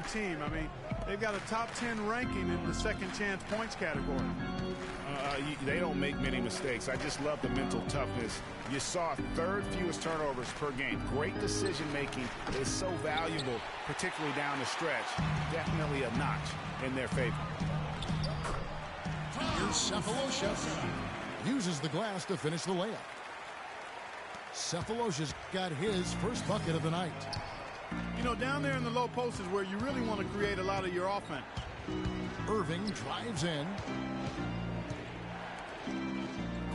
team. I mean, they've got a top 10 ranking in the second chance points category. They don't make many mistakes. I just love the mental toughness. You saw third fewest turnovers per game. Great decision making is so valuable, particularly down the stretch. Definitely a notch in their favor. Here's Cephalosha. Uses the glass to finish the layup. Cephalosha's got his first bucket of the night. You know, down there in the low post is where you really want to create a lot of your offense. Irving drives in.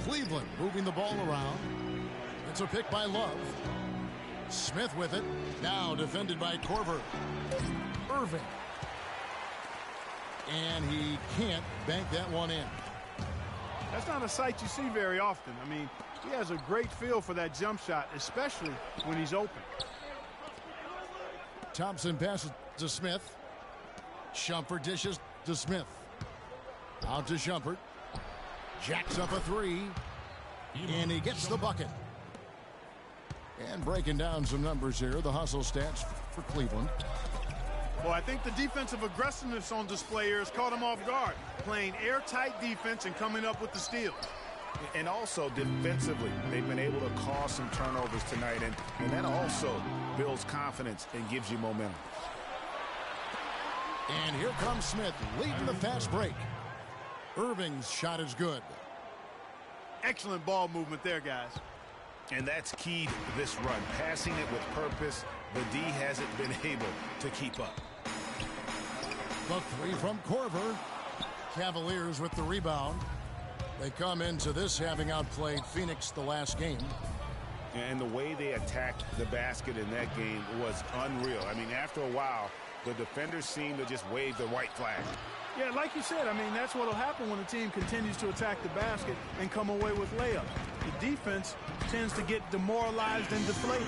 Cleveland moving the ball around. It's a pick by Love. Smith with it. Now defended by Korver. Irving. And he can't bank that one in. That's not a sight you see very often. I mean, he has a great feel for that jump shot, especially when he's open. Thompson passes to Smith. Shumpert dishes to Smith. Out to Shumpert. Jacks up a three. And he gets the bucket. And breaking down some numbers here, the hustle stats for Cleveland. Well, I think the defensive aggressiveness on display here has caught him off guard. Playing airtight defense and coming up with the steal. And also defensively, they've been able to cause some turnovers tonight, and that also builds confidence and gives you momentum. And here comes Smith leading the fast break. Irving's shot is good. Excellent ball movement there, guys. And that's key to this run. Passing it with purpose, the D hasn't been able to keep up. The three from Korver. Cavaliers with the rebound. They come into this having outplayed Phoenix the last game. And the way they attacked the basket in that game was unreal. I mean, after a while, the defenders seemed to just wave the white flag. Yeah, like you said, I mean, that's what will happen when a team continues to attack the basket and come away with layups. The defense tends to get demoralized and deflated.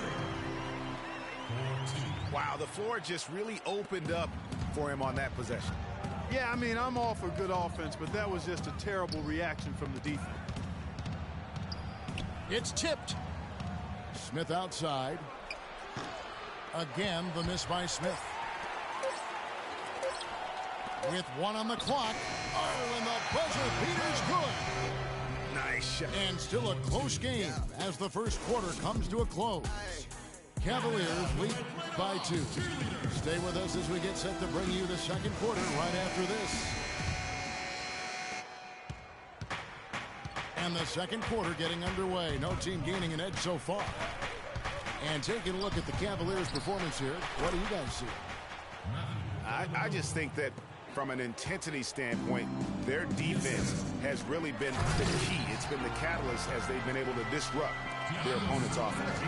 Wow, the floor just really opened up for him on that possession. Yeah, I mean, I'm all for good offense, but that was just a terrible reaction from the defense. It's tipped. Smith outside. Again, the miss by Smith. With one on the clock. Oh, and the buzzer beater's good. Nice shot. And still a close game as the first quarter comes to a close. Cavaliers lead by 2. Stay with us as we get set to bring you the second quarter right after this. And the second quarter getting underway. No team gaining an edge so far. And taking a look at the Cavaliers' performance here, what do you guys see? I just think that from an intensity standpoint, their defense has really been the key. It's been the catalyst as they've been able to disrupt their opponent's offense.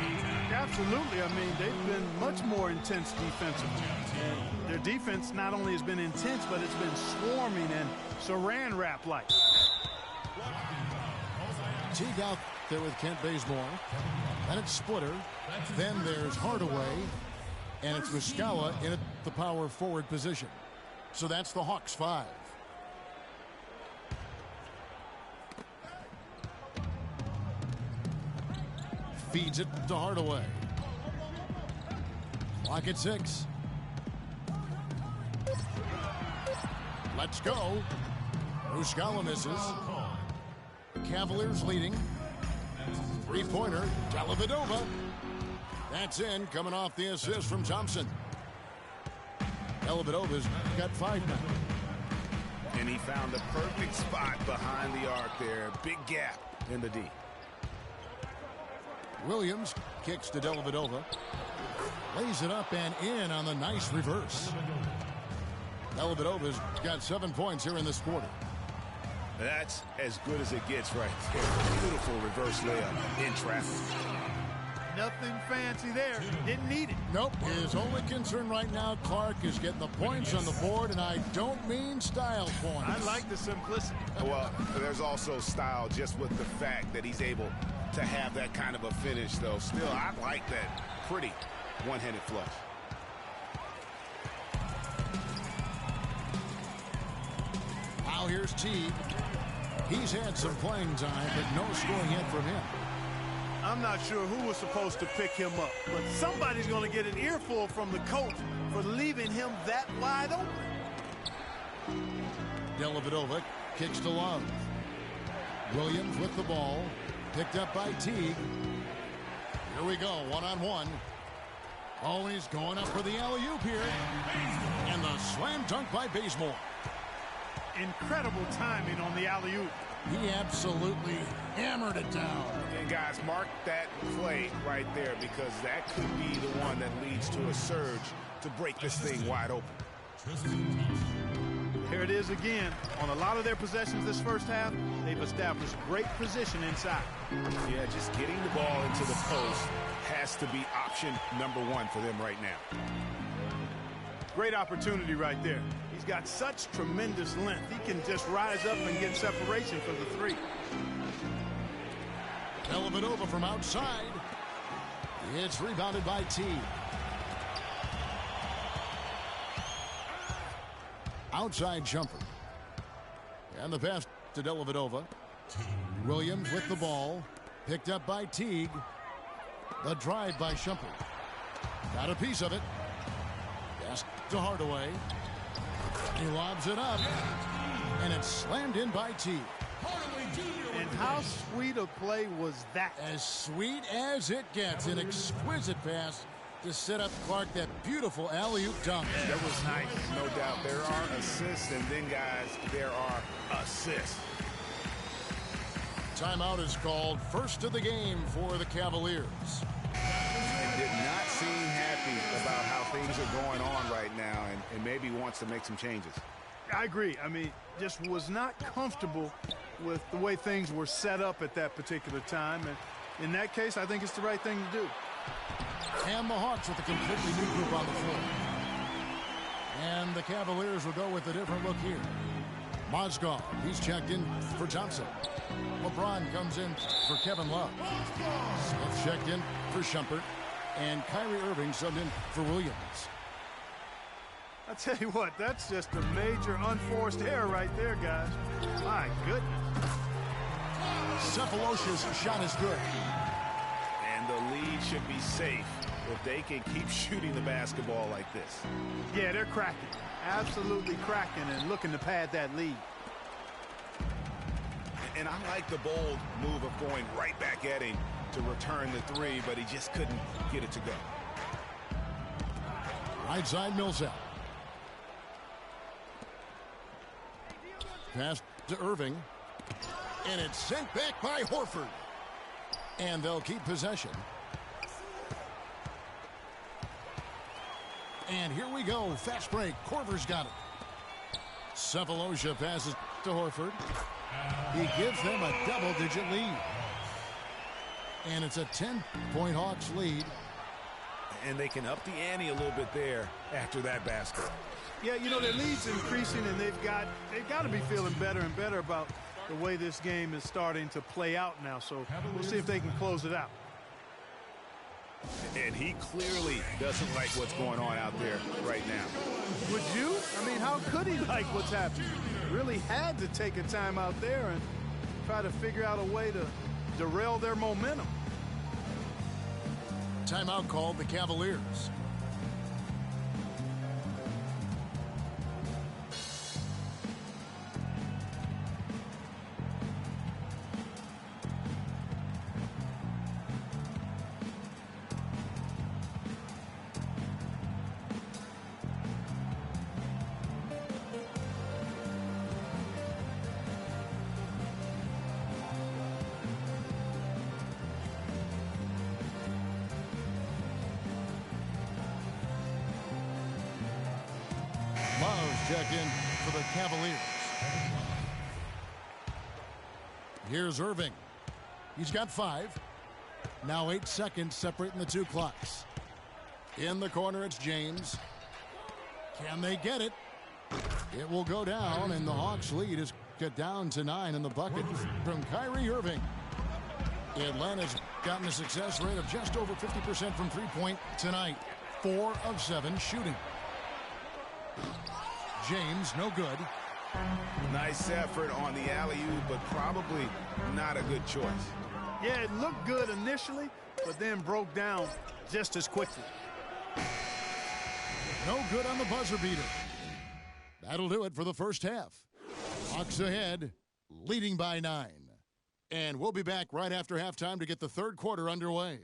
Absolutely. I mean, they've been much more intense defensively. And their defense not only has been intense, but it's been swarming and saran wrap-like. Teague out there with Kent Bazemore. Then it's Splitter. Then there's Hardaway. And it's Muscala in at the power forward position. So that's the Hawks 5. Feeds it to Hardaway. Clock at 6. Let's go. Muscala misses. The Cavaliers leading. Three-pointer, Dellavedova. That's in, coming off the assist from Thompson. Dellavedova's got 5 now. And he found the perfect spot behind the arc there. Big gap in the D. Williams kicks to Dellavedova. Lays it up and in on the nice reverse. Dellavedova's got 7 points here in this quarter. That's as good as it gets right there. Beautiful reverse layup in traffic. Nothing fancy there. Didn't need it. Nope. His only concern right now, Clark, is getting the points on the board, and I don't mean style points. I like the simplicity. Well, there's also style just with the fact that he's able to have that kind of a finish, though. Still, I like that pretty one-handed flush. Now here's Teague. He's had some playing time, but no scoring yet from him. I'm not sure who was supposed to pick him up, but somebody's going to get an earful from the coach for leaving him that wide open. Dellavedova kicks to Love. Williams with the ball. Picked up by Teague. Here we go, one-on-one. Oh, he's going up for the alley-oop here. And the slam dunk by Bazemore. Incredible timing on the alley-oop. He absolutely hammered it down. And guys, mark that play right there, because that could be the one that leads to a surge to break this thing wide open. Here it is again. On a lot of their possessions this first half, they've established great position inside. Yeah, just getting the ball into the post has to be option number one for them right now. Great opportunity right there. He's got such tremendous length. He can just rise up and get separation for the three. Dellavedova from outside. It's rebounded by Teague. Outside jumper. And the pass to Dellavedova. Williams with the ball. Picked up by Teague. The drive by Shumpert. Got a piece of it. Pass to Hardaway. He lobs it up. And it's slammed in by Teague. And how sweet a play was that? As sweet as it gets. An exquisite pass to set up Clark, that beautiful alley-oop dunk. That was nice, no doubt. There are assists, and then, guys, there are assists. Timeout is called. First of the game for the Cavaliers. And did not seem happy about how things are going on right now, and maybe wants to make some changes. I agree. I mean, just was not comfortable with the way things were set up at that particular time. And in that case, I think it's the right thing to do. And the Hawks with a completely new group on the floor. And the Cavaliers will go with a different look here. Mozgov, he's checked in for Thompson. LeBron comes in for Kevin Love. Smith checked in for Shumpert. And Kyrie Irving subbed in for Williams. I tell you what, that's just a major unforced error right there, guys. My goodness. Cephalosha's shot is good. And the lead should be safe if they can keep shooting the basketball like this. Yeah, they're cracking. Absolutely cracking and looking to pad that lead. And I like the bold move of going right back at him to return the three, but he just couldn't get it to go. Right side, Millsap. Pass to Irving. And it's sent back by Horford. And they'll keep possession. And here we go. Fast break. Korver's got it. Cephalosha passes to Horford. He gives them a double-digit lead. And it's a 10-point Hawks lead. And they can up the ante a little bit there after that basket. Yeah, you know, their lead's increasing, and they've got to be feeling better and better about the way this game is starting to play out now. So we'll see if they can close it out. And he clearly doesn't like what's going on out there right now. Would you? I mean, how could he like what's happening? Really had to take a time out there and try to figure out a way to derail their momentum. Timeout called the Cavaliers. Check in for the Cavaliers. Here's Irving. He's got 5. Now 8 seconds separating the two clocks. In the corner, it's James. Can they get it? It will go down, and the Hawks lead is cut down to 9 in the bucket from Kyrie Irving. Atlanta's gotten a success rate of just over 50% from three-point tonight. 4 of 7 shooting. James, no good. Nice effort on the alley-oop, but probably not a good choice. Yeah, it looked good initially, but then broke down just as quickly. No good on the buzzer beater. That'll do it for the first half. Hawks ahead, leading by 9. And we'll be back right after halftime to get the third quarter underway.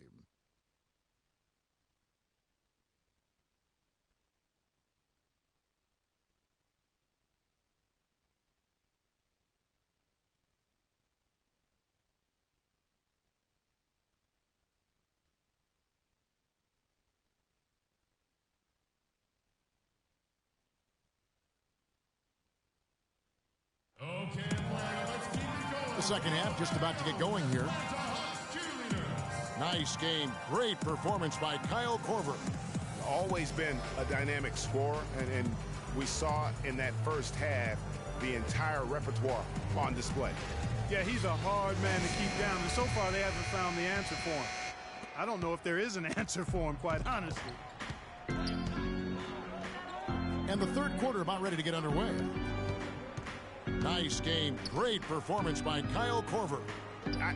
The second half just about to get going here. Nice game. Great performance by Kyle Korver. Always been a dynamic scorer, and we saw in that first half the entire repertoire on display. Yeah, he's a hard man to keep down, and so far they haven't found the answer for him. I don't know if there is an answer for him, quite honestly. And the third quarter about ready to get underway. Nice game. Great performance by Kyle Korver.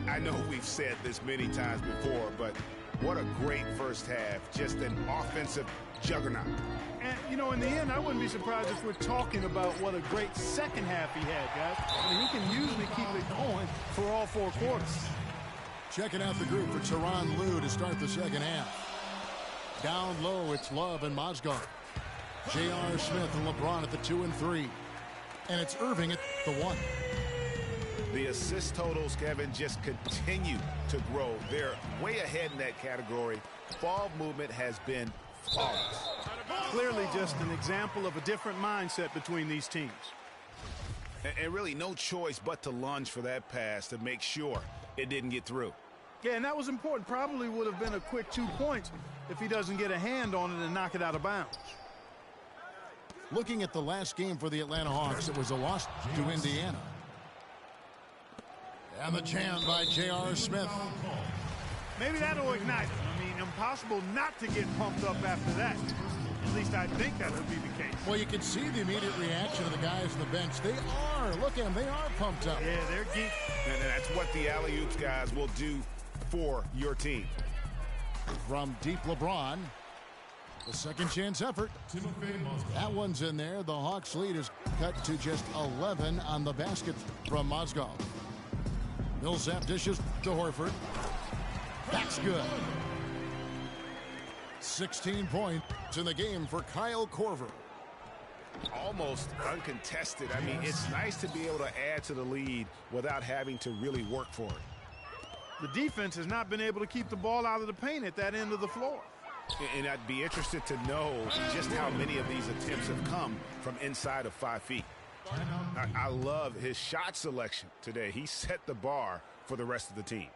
I know we've said this many times before, but what a great first half. Just an offensive juggernaut. And, you know, in the end, I wouldn't be surprised if we're talking about what a great second half he had, guys. I mean, he can usually keep it going for all 4 quarters. Checking out the group for Tyronn Lue to start the second half. Down low, it's Love and Mozgov. J.R. Smith and LeBron at the 2 and 3. And it's Irving at the 1. The assist totals, Kevin, just continue to grow. They're way ahead in that category. Ball movement has been flawless. Clearly just an example of a different mindset between these teams. And really no choice but to lunge for that pass to make sure it didn't get through. Yeah, and that was important. Probably would have been a quick 2 points if he doesn't get a hand on it and knock it out of bounds. Looking at the last game for the Atlanta Hawks, it was a loss to Indiana. And the jam by J.R. Smith. Maybe that'll ignite him. I mean, impossible not to get pumped up after that. At least I think that would be the case. Well, you can see the immediate reaction of the guys on the bench. They are. Look at them. They are pumped up. Yeah, they're geeked. And that's what the alley-oops guys will do for your team. From deep LeBron. The second chance effort. That one's in there. The Hawks lead is cut to just 11 on the basket from Mozgov. Millsap dishes to Horford. That's good. 16 points in the game for Kyle Korver. Almost uncontested. I mean, it's nice to be able to add to the lead without having to really work for it. The defense has not been able to keep the ball out of the paint at that end of the floor. And I'd be interested to know just how many of these attempts have come from inside of 5 feet. I love his shot selection today. He set the bar for the rest of the team.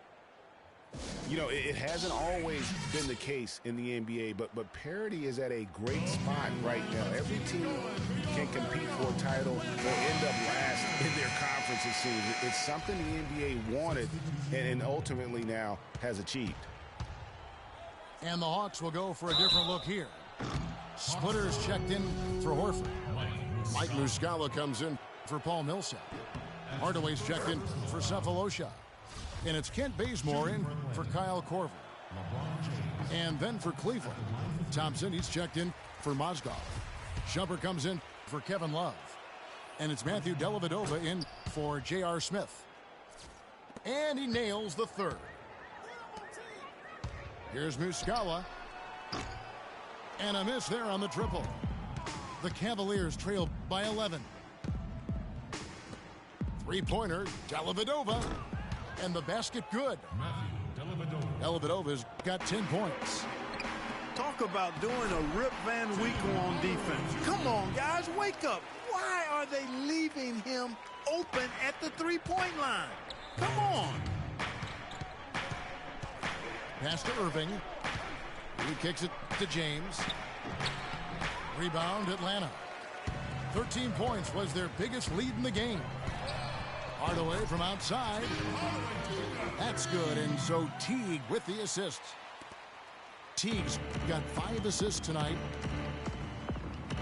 You know, it hasn't always been the case in the NBA, but parity is at a great spot right now. Every team can compete for a title or end up last in their conference, it seems. It's something the NBA wanted and ultimately now has achieved. And the Hawks will go for a different look here. Splitters checked in for Horford. Mike Muscala comes in for Paul Millsap. Hardaway's checked in for Cephalosha. And it's Kent Bazemore in for Kyle Korver. And then for Cleveland, Thompson, he's checked in for Mozgov. Shumpert comes in for Kevin Love. And it's Matthew Dellavedova in for J.R. Smith. And he nails the third. Here's Muscala. And a miss there on the triple. The Cavaliers trail by 11. Three-pointer, Dellavedova. And the basket good. Dellavedova's got 10 points. Talk about doing a Rip Van Winkle on defense. Come on, guys, wake up. Why are they leaving him open at the three-point line? Come on. Pass to Irving. He kicks it to James. Rebound, Atlanta. 13 points was their biggest lead in the game. Hardaway from outside. That's good, and so Teague with the assist. Teague's got 5 assists tonight.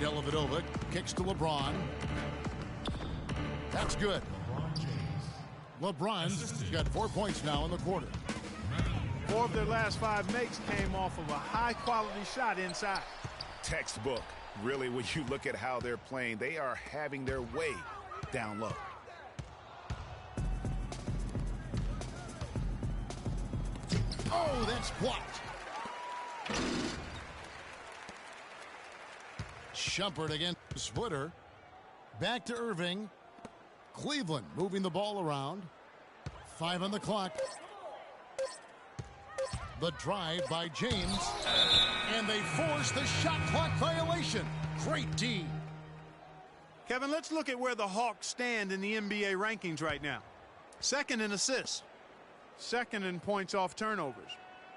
Dellavedova kicks to LeBron. That's good. LeBron's got 4 points now in the quarter. 4 of their last 5 makes came off of a high-quality shot inside. Textbook. Really, when you look at how they're playing, they are having their way down low. Oh, that's blocked. Shumpert against Splitter. Back to Irving. Cleveland moving the ball around. 5 on the clock. The drive by James. And they force the shot clock violation. Great D. Kevin, let's look at where the Hawks stand in the NBA rankings right now. 2nd in assists. 2nd in points off turnovers.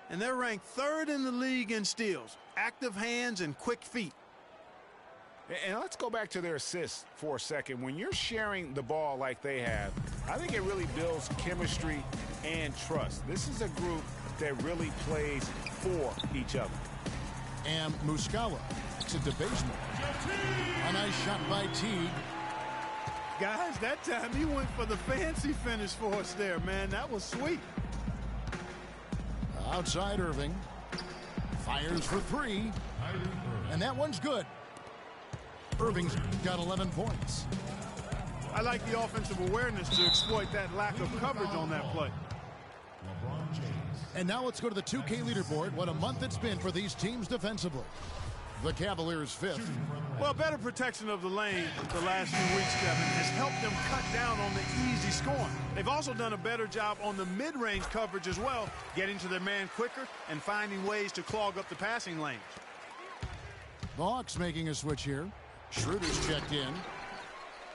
And they're ranked 3rd in the league in steals, active hands, and quick feet. And let's go back to their assists for a second. When you're sharing the ball like they have, I think it really builds chemistry and trust. This is a group that really plays for each other. And Muscala to the basement. A nice shot by Teague. Guys, that time he went for the fancy finish for us there, man. That was sweet. Outside Irving. Fires for 3. And that one's good. Irving's got 11 points. I like the offensive awareness to exploit that lack of coverage on that play. And now let's go to the 2K leaderboard. What a month it's been for these teams defensively. The Cavaliers 5th. Well, better protection of the lane the last few weeks, Kevin, has helped them cut down on the easy scoring. They've also done a better job on the mid-range coverage as well, getting to their man quicker and finding ways to clog up the passing lanes. The Hawks making a switch here. Schroeder's checked in.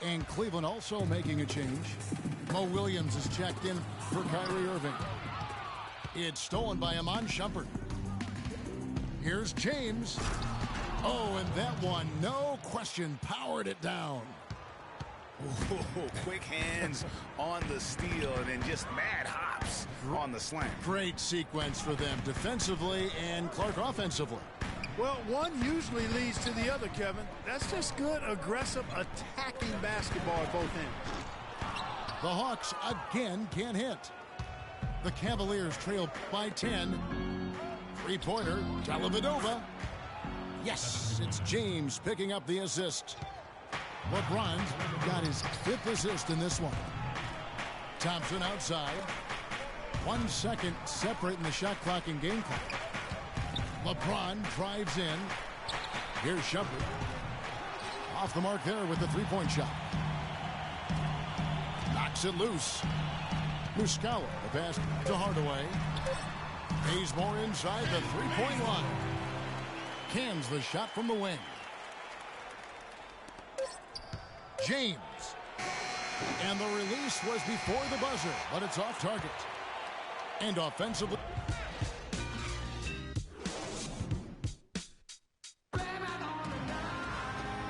And Cleveland also making a change. Mo Williams is checked in for Kyrie Irving. It's stolen by Iman Shumpert. Here's James. Oh, and that one, no question, powered it down. Ooh, quick hands on the steal and then just mad hops on the slam. Great sequence for them defensively and Clark offensively. Well, one usually leads to the other, Kevin. That's just good, aggressive, attacking basketball at both ends. The Hawks again can't hit. The Cavaliers trail by 10. Three-pointer, Dellavedova. Yes, it's James picking up the assist. LeBron's got his 5th assist in this one. Thompson outside. 1 second separating the shot clock and game clock. LeBron drives in. Here's Shumpert. Off the mark there with the three-point shot. Knocks it loose. Muscala, the pass to Hardaway. Bazemore inside the three-point line. Cans the shot from the wing. James. And the release was before the buzzer, but it's off target. And offensively.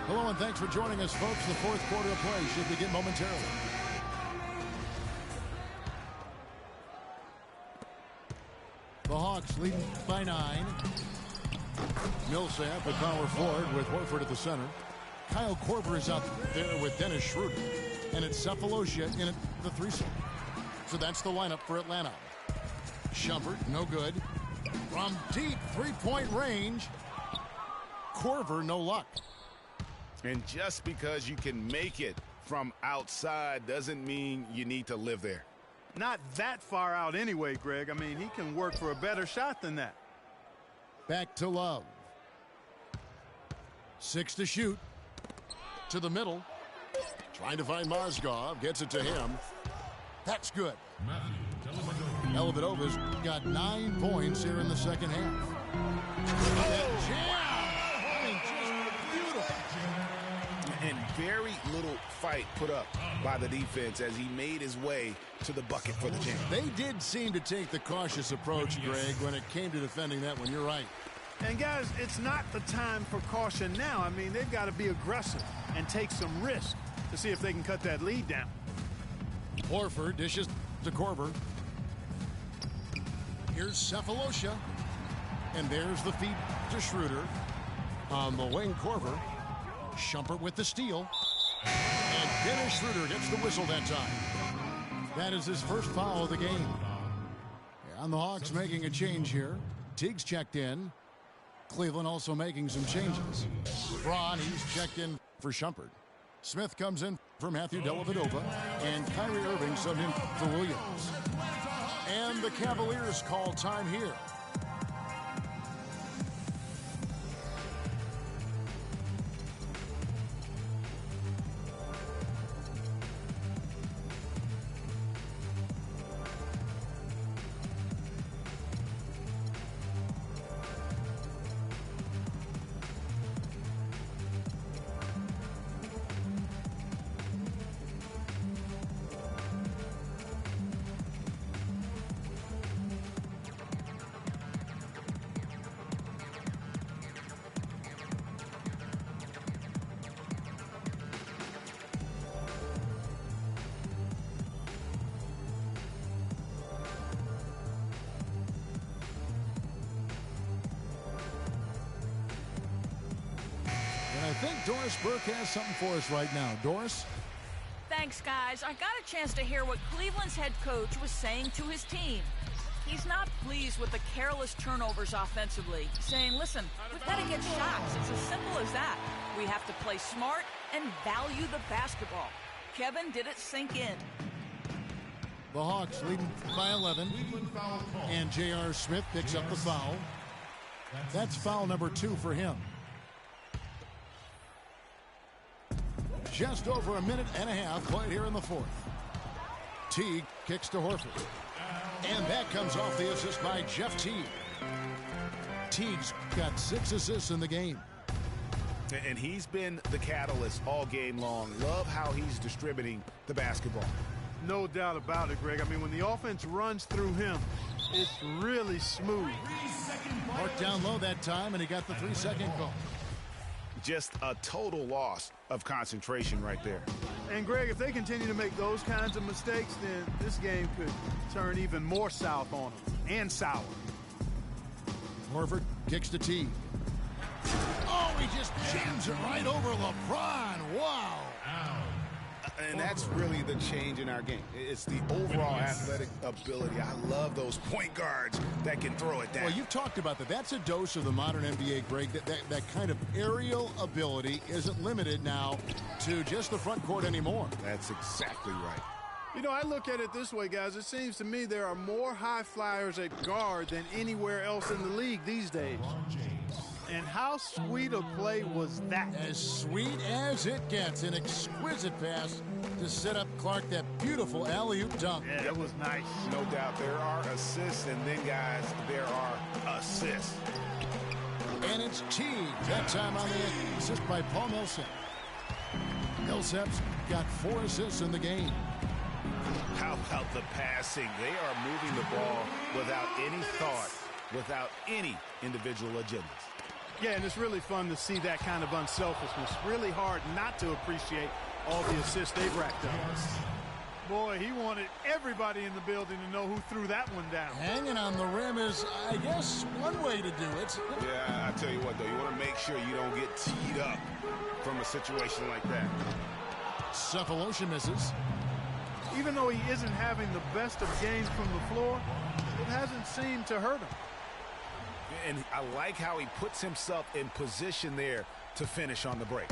Hello and thanks for joining us, folks. The 4th quarter of play should begin momentarily. The Hawks leading by 9. Millsap at power forward with Horford at the center. Kyle Korver is out there with Dennis Schroeder. And it's Cephalosha in at the 3 slot. So that's the lineup for Atlanta. Shumpert, no good. From deep three-point range. Korver, no luck. And just because you can make it from outside doesn't mean you need to live there. Not that far out anyway, Greg. I mean, he can work for a better shot than that. Back to Love. 6 to shoot. To the middle. Trying to find Mozgov. Gets it to him. That's good. Dellavedova's got 9 points here in the second half. Oh, jam! I mean, just beautiful. And very little fight put up by the defense as he made his way to the bucket for the jam. They did seem to take the cautious approach, Greg, when it came to defending that one. You're right. And, guys, it's not the time for caution now. I mean, they've got to be aggressive and take some risk to see if they can cut that lead down. Horford dishes to Korver. Here's Cephalosha. And there's the feed to Schroeder. On the wing, Korver. Shumpert with the steal. And Dennis Schroeder gets the whistle that time. That is his first foul of the game. And the Hawks making a change here. Teague's checked in. Cleveland also making some changes. Braun, he's checked in for Shumpert. Smith comes in for Matthew Dellavedova. And Kyrie Irving subbed in for Williams. And the Cavaliers call time here. I think Doris Burke has something for us right now. Doris? Thanks, guys. I got a chance to hear what Cleveland's head coach was saying to his team. He's not pleased with the careless turnovers offensively, saying, listen, we've got to get shots. It's as simple as that. We have to play smart and value the basketball. Kevin did it sink in. The Hawks leading by 11. And J.R. Smith picks up the foul. That's foul number 2 for him. Just over a minute and a half played here in the fourth. Teague kicks to Horford. And that comes off the assist by Jeff Teague. Teague's got 6 assists in the game. And he's been the catalyst all game long. Love how he's distributing the basketball. No doubt about it, Greg. I mean, when the offense runs through him, it's really smooth. Marked down low that time, and he got the 3-second call. Just a total loss of concentration right there. And, Greg, if they continue to make those kinds of mistakes, then this game could turn even more south on them, and sour. Horford kicks to Teague. Oh, he just jams it right over LeBron. Wow. And that's really the change in our game. It's the overall athletic ability. I love those point guards that can throw it down. Well, you've talked about that. That's a dose of the modern NBA, Greg. That kind of aerial ability isn't limited now to just the front court anymore. That's exactly right. You know, I look at it this way, guys. It seems to me there are more high flyers at guard than anywhere else in the league these days. And how sweet a play was that? As sweet as it gets. An exquisite pass to set up Clark that beautiful alley-oop dunk. Yeah, that was nice. No doubt there are assists, and then, guys, there are assists. And it's Teague. That time on the assist by Paul Millsap. Millsap's got 4 assists in the game. How about the passing? They are moving the ball without any thought, without any individual agendas. Yeah, and it's really fun to see that kind of unselfishness. Really hard not to appreciate all the assists they've racked up. Boy, he wanted everybody in the building to know who threw that one down. Hanging on the rim is, I guess, one way to do it. Yeah, I tell you what, though, you want to make sure you don't get teed up from a situation like that. Cephalosha misses. Even though he isn't having the best of games from the floor, it hasn't seemed to hurt him. And I like how he puts himself in position there to finish on the break.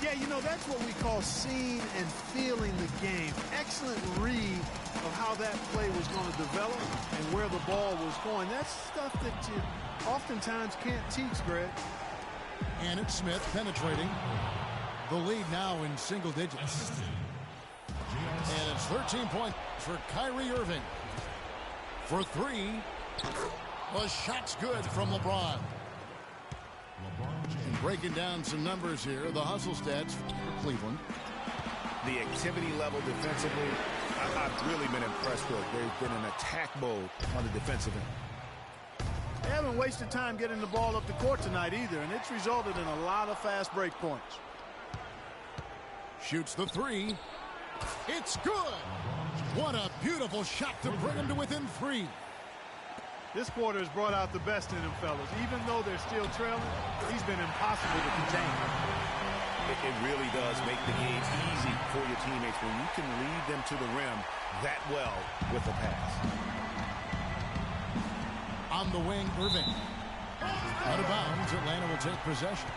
Yeah, you know, that's what we call seeing and feeling the game. Excellent read of how that play was going to develop and where the ball was going. That's stuff that you oftentimes can't teach, Greg. And it's Smith penetrating. The lead now in single digits. And it's 13 points for Kyrie Irving. For 3. The shot's good from LeBron. And breaking down some numbers here, the hustle stats for Cleveland. The activity level defensively, I've really been impressed with. They've been in attack mode on the defensive end. They haven't wasted time getting the ball up the court tonight either, and it's resulted in a lot of fast break points. Shoots the 3. It's good. What a beautiful shot to bring him to within 3. This quarter has brought out the best in them, fellas. Even though they're still trailing, he's been impossible to contain. It really does make the game easy for your teammates when you can lead them to the rim that well with a pass. On the wing, Irving. Out of bounds, Atlanta will take possession.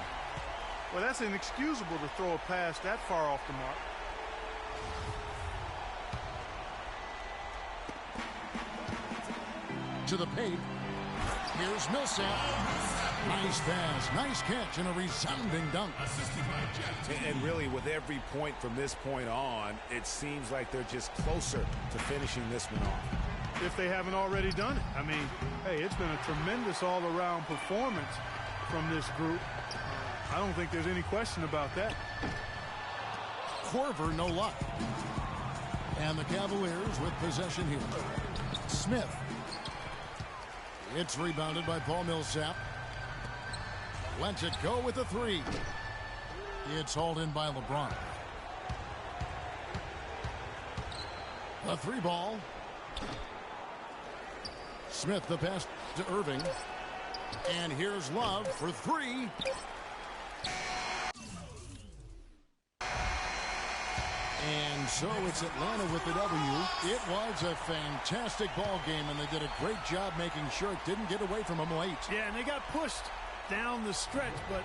Well, that's inexcusable to throw a pass that far off the mark. To the paint. Here's Millsap. Nice pass, nice catch, and a resounding dunk. And really, with every point from this point on, it seems like they're just closer to finishing this one off. If they haven't already done it. I mean, hey, it's been a tremendous all-around performance from this group. I don't think there's any question about that. Korver, no luck. And the Cavaliers with possession here. Smith. It's rebounded by Paul Millsap. Lets it go with a three. It's hauled in by LeBron. The three ball. Smith the pass to Irving. And here's Love for three. And so it's Atlanta with the W. It was a fantastic ball game, and they did a great job making sure it didn't get away from them late. Yeah, and they got pushed down the stretch, but